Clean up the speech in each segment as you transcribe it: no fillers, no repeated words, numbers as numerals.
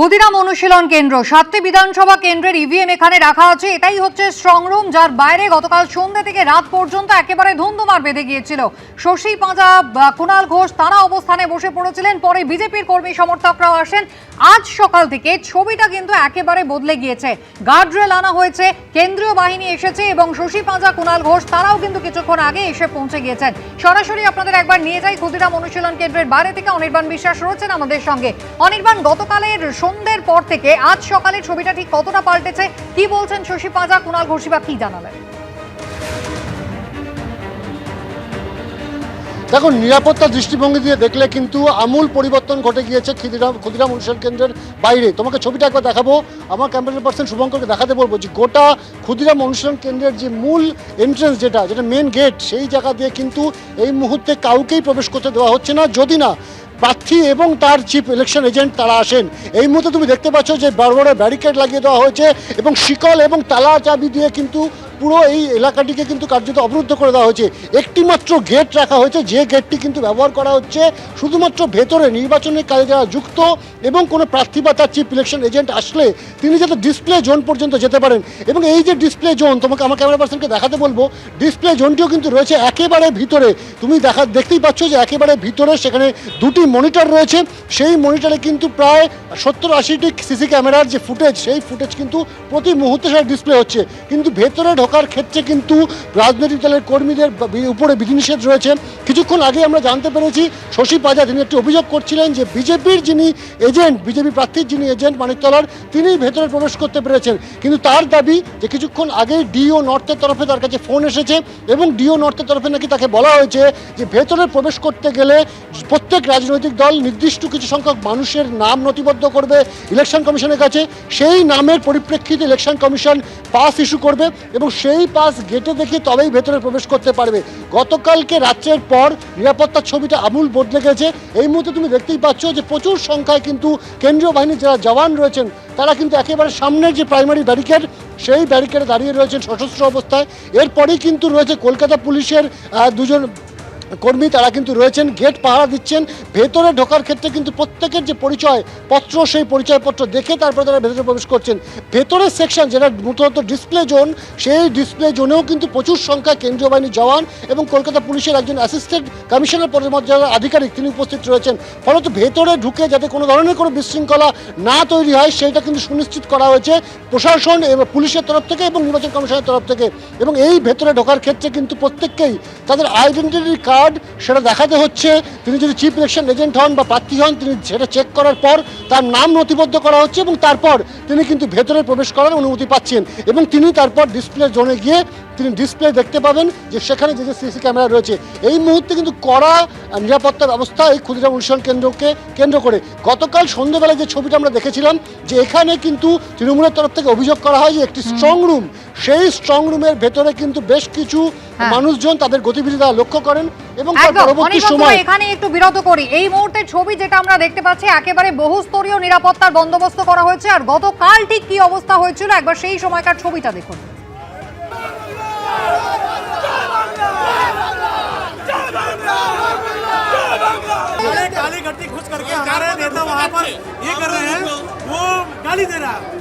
ক্ষুদিরাম অনুশীলন কেন্দ্র ৭টি বিধানসভা কেন্দ্রের ইভিএম এখানে রাখা আছে। এটাই হচ্ছে স্ট্রং রুম, যার বাইরে গতকাল সন্ধ্যা থেকে রাত পর্যন্ত একেবারে ধুন্ধুমার বেঁধে গিয়েছিল। শশী পাঁজা, কুণাল ঘোষ তারা অবস্থানে বসে পড়েছিলেন। পরে বিজেপির কর্মী সমর্থকরাও আসেন। আজ সকাল থেকে ছবিটা কিন্তু একেবারে বদলে গিয়েছে। গার্ডরেল আনা হয়েছে, কেন্দ্রীয় বাহিনী এসেছে এবং শশী পাঁজা, কুণাল ঘোষ তারাও কিন্তু কিছুক্ষণ আগে এসে পৌঁছে গিয়েছেন। সরাসরি আপনাদের একবার নিয়ে যাই ক্ষুদিরাম অনুশীলন কেন্দ্রের বাইরে থেকে। অনির্বাণ বিশ্বাস রয়েছেন আমাদের সঙ্গে। অনির্বাণ, গতকালের সন্ধ্যের পর থেকে আজ সকালে ছবিটা ঠিক কতটা পাল্টেছে, কি বলছেন শশী পাঁজা, কুণাল ঘোষী বা কি জানালেন? দেখুন, নিরাপত্তা দৃষ্টিভঙ্গি দিয়ে দেখলে কিন্তু আমূল পরিবর্তন ঘটে গিয়েছে ক্ষুদিরাম অনুশীলন কেন্দ্রের বাইরে। তোমাকে ছবিটা একবার দেখাবো, আমার ক্যামেরা পার্সন শুভঙ্করকে দেখাতে বলবো যে গোটা ক্ষুদিরাম অনুশীলন কেন্দ্রের যে মূল এন্ট্রেন্স, যেটা মেন গেট, সেই জায়গা দিয়ে কিন্তু এই মুহূর্তে কাউকেই প্রবেশ করতে দেওয়া হচ্ছে না, যদি না প্রার্থী এবং তার চিফ ইলেকশন এজেন্ট তারা আসেন। এই মুহূর্তে তুমি দেখতে পাচ্ছ যে বড় বড় ব্যারিকেড লাগিয়ে দেওয়া হয়েছে এবং শিকল এবং তালা চাবি দিয়ে কিন্তু পুরো এই এলাকাটিকে কিন্তু কার্যত অবরুদ্ধ করে দেওয়া হয়েছে। একটি মাত্র গেট রাখা হয়েছে, যে গেটটি কিন্তু ব্যবহার করা হচ্ছে শুধুমাত্র ভেতরে নির্বাচনের কাজে যারা যুক্ত এবং কোনো প্রার্থী বা তার চিফ ইলেকশন এজেন্ট আসলে তিনি যাতে ডিসপ্লে জোন পর্যন্ত যেতে পারেন। এবং এই যে ডিসপ্লে জোন, তোমাকে আমার ক্যামেরা পার্সনকে দেখাতে বলবো, ডিসপ্লে জোনটিও কিন্তু রয়েছে একেবারে ভিতরে। তুমি দেখতেই পাচ্ছ যে একেবারে ভিতরে সেখানে দুটি মনিটর রয়েছে। সেই মনিটরে কিন্তু প্রায় 70-80টি সিসি ক্যামেরার যে ফুটেজ, সেই ফুটেজ কিন্তু প্রতি মুহূর্তে সেটা ডিসপ্লে হচ্ছে। কিন্তু ভেতরে ঢোকার ক্ষেত্রে কিন্তু রাজনৈতিক দলের কর্মীদের উপরে বিধিনিষেধ রয়েছে। কিছুক্ষণ আগে আমরা জানতে পেরেছি শশী পাঁজা তিনি একটি অভিযোগ করছিলেন যে বিজেপির যিনি এজেন্ট, বিজেপি প্রার্থীর যিনি এজেন্ট মানিকতলার, তিনি ভেতরে প্রবেশ করতে পেরেছেন। কিন্তু তার দাবি যে কিছুক্ষণ আগেই ডিও নর্থের তরফে তার কাছে ফোন এসেছে এবং ডিও নর্থের তরফে নাকি তাকে বলা হয়েছে যে ভেতরে প্রবেশ করতে গেলে প্রত্যেক রাজনৈতিক দল নির্দিষ্ট কিছু সংখ্যক মানুষের নাম নথিবদ্ধ করবে ইলেকশন কমিশনের কাছে। সেই নামের পরিপ্রেক্ষিতে ইলেকশন কমিশন পাস ইস্যু করবে এবং সেই পাস গেটে দেখে তবেই ভেতরে প্রবেশ করতে পারবে। গতকালকে রাত্রের পর নিরাপত্তার ছবিটা আমূল বদলে গেছে। এই মুহূর্তে তুমি দেখতেই পাচ্ছ যে প্রচুর সংখ্যায় কিন্তু কেন্দ্রীয় বাহিনীর যারা জওয়ান রয়েছেন তারা কিন্তু একেবারে সামনের যে প্রাইমারি ব্যারিকেড, সেই ব্যারিকেডে দাঁড়িয়ে রয়েছেন সশস্ত্র অবস্থায়। এরপরেই কিন্তু রয়েছে কলকাতা পুলিশের দুজন কর্মী, তারা কিন্তু রয়েছেন, গেট পাহারা দিচ্ছেন। ভেতরে ঢোকার ক্ষেত্রে কিন্তু প্রত্যেকের যে পরিচয় পত্র, সেই পরিচয়পত্র দেখে তারপরে তারা ভেতরে প্রবেশ করছেন। ভেতরের সেকশন যেটা মূলত ডিসপ্লে জোন, সেই ডিসপ্লে জোনেও কিন্তু প্রচুর সংখ্যায় কেন্দ্রীয় বাহিনীর জওয়ান এবং কলকাতা পুলিশের একজন অ্যাসিস্ট্যান্ট কমিশনার পদের মধ্যে যারা আধিকারিক তিনি উপস্থিত রয়েছেন। ফলত ভেতরে ঢুকে যাতে কোনো ধরনের কোনো বিশৃঙ্খলা না তৈরি হয় সেটা কিন্তু সুনিশ্চিত করা হয়েছে প্রশাসন এবং পুলিশের তরফ থেকে এবং নির্বাচন কমিশনের তরফ থেকে। এবং এই ভেতরে ঢোকার ক্ষেত্রে কিন্তু প্রত্যেককেই তাদের আইডেন্টিটি কার্ড সেটা দেখাতে হচ্ছে। তিনি যদি চিফ ইলেকশন এজেন্ট হন বা প্রার্থী হন, তিনি সেটা চেক করার পর তার নাম নথিবদ্ধ করা হচ্ছে এবং তারপর তিনি কিন্তু ভেতরে প্রবেশ করার অনুমতি পাচ্ছেন। এবং তিনি তারপর ডিসপ্লে জোনে গিয়ে তিনি ডিসপ্লে দেখতে পাবেন যে সেখানে যে সিসি ক্যামেরা রয়েছে। এই মুহূর্তে কিন্তু কড়া নিরাপত্তা ব্যবস্থা এই ক্ষুদিরাম অনুশীলন কেন্দ্রকে কেন্দ্র করে। গতকাল সন্ধ্যেবেলায় যে ছবিটা আমরা দেখেছিলাম যে এখানে কিন্তু তৃণমূলের তরফ থেকে অভিযোগ করা হয় যে একটি স্ট্রং রুম, সেই স্ট্রং রুমের ভেতরে কিন্তু বেশ কিছু মানুষজন তাদের গতিবিধি তারা লক্ষ্য করেন এবং পরবর্তী সময় এখানে একটু বিরত করি। এই মুহূর্তের ছবি যেটা আমরা দেখতে পাচ্ছি, একেবারে বহুস্তরীয় নিরাপত্তার বন্দোবস্ত করা হয়েছে। আর গতকাল ঠিক কি অবস্থা হয়েছিল একবার সেই সময়কার ছবিটা দেখুন। काली घट्टी खुश करके हमारे नेता वहाँ पर ये कर रहे हैं, वो गाली दे रहा है।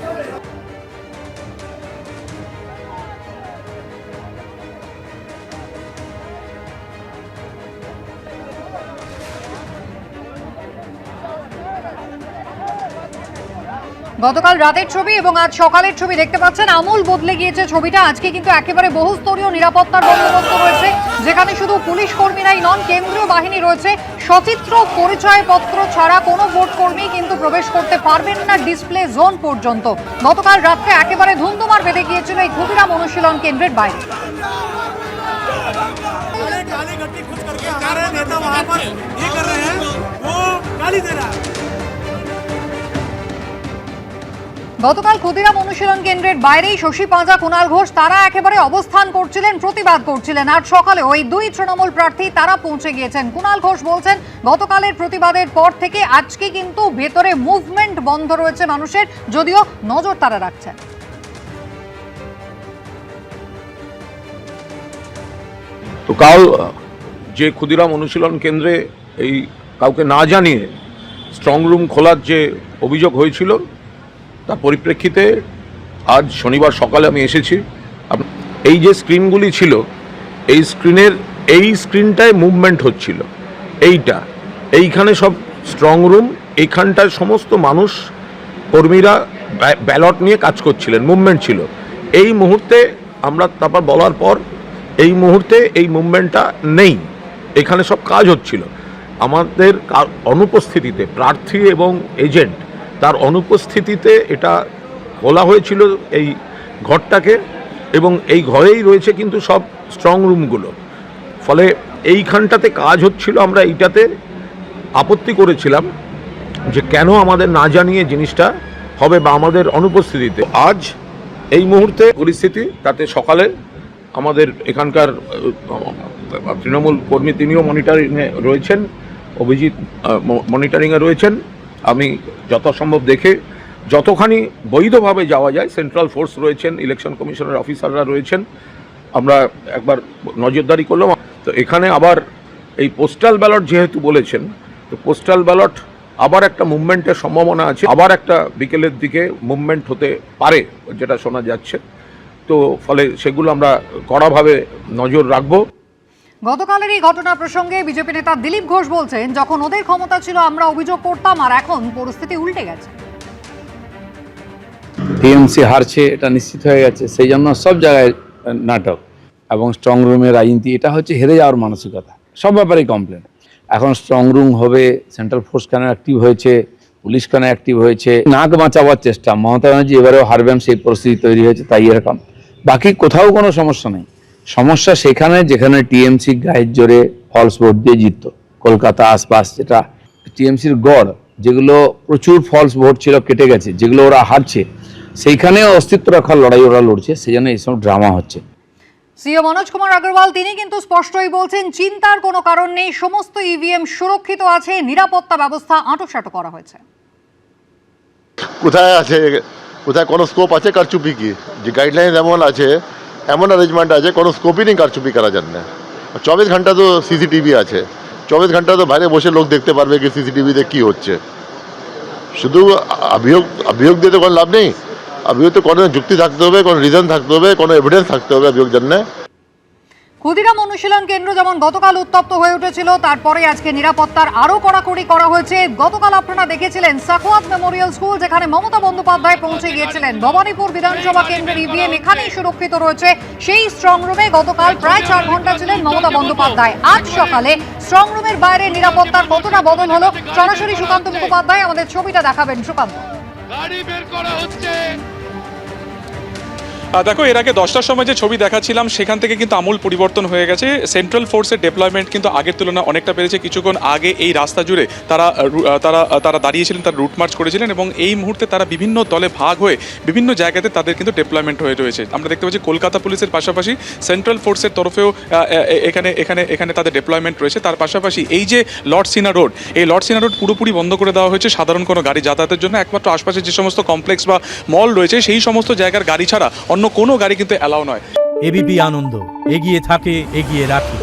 গতকাল রাতের ছবি এবং আজ সকালের ছবি দেখতে পাচ্ছেন, আমূল বদলে গিয়েছে ছবিটা। আজকে কিন্তু একেবারে বহুস্তরীয় নিরাপত্তার বন্দোবস্ত রয়েছে, যেখানে শুধু পুলিশ কর্মীরাই নন, কেন্দ্রীয় বাহিনী রয়েছে। সচিত্র পরিচয়পত্র ছাড়া কোনো ভোট কর্মী কিন্তু প্রবেশ করতে পারবেন না ডিসপ্লে জোন পর্যন্ত। গতকাল রাত্রে একেবারে ধুন্ধুমার বেঁধে গিয়েছিল এই ক্ষুদিরাম অনুশীলন কেন্দ্রের বাইরে। काली घट्टी खुश करके हमारे नेता वहाँ पर ये कर रहे हैं, वो गाली दे रहा है। গতকাল ক্ষুদিরাম অনুশীলন কেন্দ্রের বাইরেই শশী পাঁজা, কুণাল ঘোষ তারা একেবারে অবস্থান করছিলেন, প্রতিবাদ করছিলেন। আর সকালে ওই দুই তৃণমূল প্রার্থী তারা পৌঁছে গিয়েছেন। কুণাল ঘোষ বলছেন গতকালের প্রতিবাদের পর থেকে আজকে কিন্তু ভেতরে মুভমেন্ট বন্ধ রয়েছে মানুষের, যদিও নজর তারা রাখছেন। তো কাল যে ক্ষুদিরাম অনুশীলন কেন্দ্রে এই কাউকে না জানিয়ে স্ট্রং রুম খোলার যে অভিযোগ হয়েছিল তার পরিপ্রেক্ষিতে আজ শনিবার সকালে আমি এসেছি। এই যে স্ক্রিনগুলি ছিল, এই স্ক্রিনটায় মুভমেন্ট হচ্ছিল, এইখানে সব স্ট্রং রুম, এইখানটায় সমস্ত মানুষ কর্মীরা ব্যালট নিয়ে কাজ করছিলেন, মুভমেন্ট ছিল। এই মুহূর্তে আমরা তারপর বলার পর এই মুহূর্তে এই মুভমেন্টটা নেই, এখানে সব কাজ হচ্ছিল। আমাদের অনুপস্থিতিতে, প্রার্থী এবং এজেন্ট তার অনুপস্থিতিতে এটা খোলা হয়েছিল এই ঘরটাকে, এবং এই ঘরেই রয়েছে কিন্তু সব স্ট্রং রুমগুলো। ফলে এইখানটাতে কাজ হচ্ছিল, আমরা এইটাতে আপত্তি করেছিলাম যে কেন আমাদের না জানিয়ে জিনিসটা হবে বা আমাদের অনুপস্থিতিতে। আজ এই মুহূর্তে পরিস্থিতি, তাতে সকালে আমাদের এখানকার তৃণমূল কর্মী তিনিও মনিটরিংয়ে রয়েছেন, অভিজিৎ মনিটরিংয়ে রয়েছেন। আমি যথাসম্ভব দেখে যতখানি বৈধভাবে যাওয়া যায়, সেন্ট্রাল ফোর্স রয়েছেন, ইলেকশন কমিশনের অফিসাররা রয়েছেন, আমরা একবার নজরদারি করলাম। তো এখানে আবার এই পোস্টাল ব্যালট যেহেতু বলেছেন, তো পোস্টাল ব্যালট আবার একটা মুভমেন্টের সম্ভাবনা আছে, আবার একটা বিকেলের দিকে মুভমেন্ট হতে পারে যেটা শোনা যাচ্ছে। তো ফলে সেগুলো আমরা কড়াভাবে নজর রাখবো। গতকালের এই ঘটনা প্রসঙ্গে বিজেপি নেতা দিলীপ ঘোষ বলছেন, যখন ওদের ক্ষমতা ছিল আমরা অভিযোগ করতাম, আর এখন পরিস্থিতি উল্টে গেছে। টিএমসি হারছে, এটা নিশ্চিত হয়ে গেছে, সেই জন্য সব জায়গায় নাটক এবং স্ট্রং রুমের রাজনীতি। এটা হচ্ছে হেরে যাওয়ার মানসিকতা, সব ব্যাপারেই কমপ্লেন। এখন স্ট্রং রুম হবে, সেন্ট্রাল ফোর্স কেন অ্যাক্টিভ হয়েছে, পুলিশ কেন অ্যাক্টিভ হয়েছে, নাক বাঁচাবার চেষ্টা। মমতা ব্যানার্জি এবারেও হারবেন সেই পরিস্থিতি তৈরি হয়েছে, তাই এরকম। বাকি কোথাও কোনো সমস্যা নেই, সমস্যা সেখানে যেখানে টিএমসি গায়ের জোরে ফলস ভোট দিয়ে জিততো। কলকাতা আশপাশ যেটা টিএমসির গড়, যেগুলো প্রচুর ফলস ভোট ছিল, কেটে গেছে, যেগুলো ওরা হারছে, সেইখানে অস্তিত্ব রাখার লড়াই ওরা লড়ছে, সেই জন্য এইসব ড্রামা হচ্ছে। সিও মনোজ কুমার আগরওয়াল তিনি কিন্তু স্পষ্টই বলছেন, চিন্তার কোনো কারণ নেই, সমস্ত ইভিএম সুরক্ষিত আছে, নিরাপত্তা ব্যবস্থা আঁটোসাঁটো করা হয়েছে। কোথায় আছে, কোথায় কোনো স্কোপ আছে কারচুপি কি? যে গাইডলাইন এমন আছে, এমন অ্যারেঞ্জমেন্ট আছে, কোনো স্কোপই নেই কারচুপি করার জন্য। 24 ঘন্টা তো সিসিটিভি আছে, 24 ঘন্টা তো বাইরে বসে লোক দেখতে পারবে কি সিসিটিভিতে কি হচ্ছে। শুধু অভিযোগ দিয়ে তো কোনো লাভ নেই, অভিযোগ তো কোনো যুক্তি থাকতে হবে, কোনো রিজন থাকতে হবে, কোনো এভিডেন্স থাকতে হবে অভিযোগ জন্য। ক্ষুদিরাম অনুশীলন কেন্দ্র যেমন গতকাল উত্তপ্ত হয়ে উঠেছিল, তারপরে আজকে নিরাপত্তার আরো কড়াকড়ি করা হয়েছে। গতকাল আপনারা দেখেছিলেন সাখওয়াত মেমোরিয়াল স্কুল, যেখানে মমতা বন্দ্যোপাধ্যায় পৌঁছে গিয়েছিলেন। ভবানীপুর বিধানসভা কেন্দ্রের ইভিএম এখানেই সুরক্ষিত রয়েছে। সেই স্ট্রং রুমে গতকাল প্রায় 4 ঘন্টা ছিলেন মমতা বন্দ্যোপাধ্যায়। আজ সকালে স্ট্রং রুমের বাইরে নিরাপত্তার কতটা বদল হলো, সরাসরি সুকান্ত মুখোপাধ্যায় আমাদের ছবিটা দেখাবেন। সুকান্ত, গাড়ি বের করা হচ্ছে। দেখো, এর আগে 10টার সময় যে ছবি দেখাচ্ছিলাম সেখান থেকে কিন্তু আমূল পরিবর্তন হয়ে গেছে। সেন্ট্রাল ফোর্সের ডেপ্লয়মেন্ট কিন্তু আগের তুলনায় অনেকটা বেড়েছে। কিছুক্ষণ আগে এই রাস্তা জুড়ে তারা দাঁড়িয়েছিলেন, তারা রুট মার্চ করেছিলেন, এবং এই মুহূর্তে তারা বিভিন্ন দলে ভাগ হয়ে বিভিন্ন জায়গাতে তাদের কিন্তু ডেপ্লয়মেন্ট হয়ে রয়েছে। আমরা দেখতে পাচ্ছি কলকাতা পুলিশের পাশাপাশি সেন্ট্রাল ফোর্সের তরফেও এখানে তাদের ডেপ্লয়মেন্ট রয়েছে। তার পাশাপাশি এই যে লর্ড সিনা রোড, এই লর্ড সিনা রোড পুরোপুরি বন্ধ করে দেওয়া হয়েছে সাধারণ কোনো গাড়ি যাতায়াতের জন্য। একমাত্র আশপাশে যে সমস্ত কমপ্লেক্স বা মল রয়েছে সেই সমস্ত জায়গার গাড়ি ছাড়া অন্য কোনো গাড়ি কিন্তু অ্যালাউ নয়। এবিপি আনন্দ, এগিয়ে থাকে, এগিয়ে রাখে।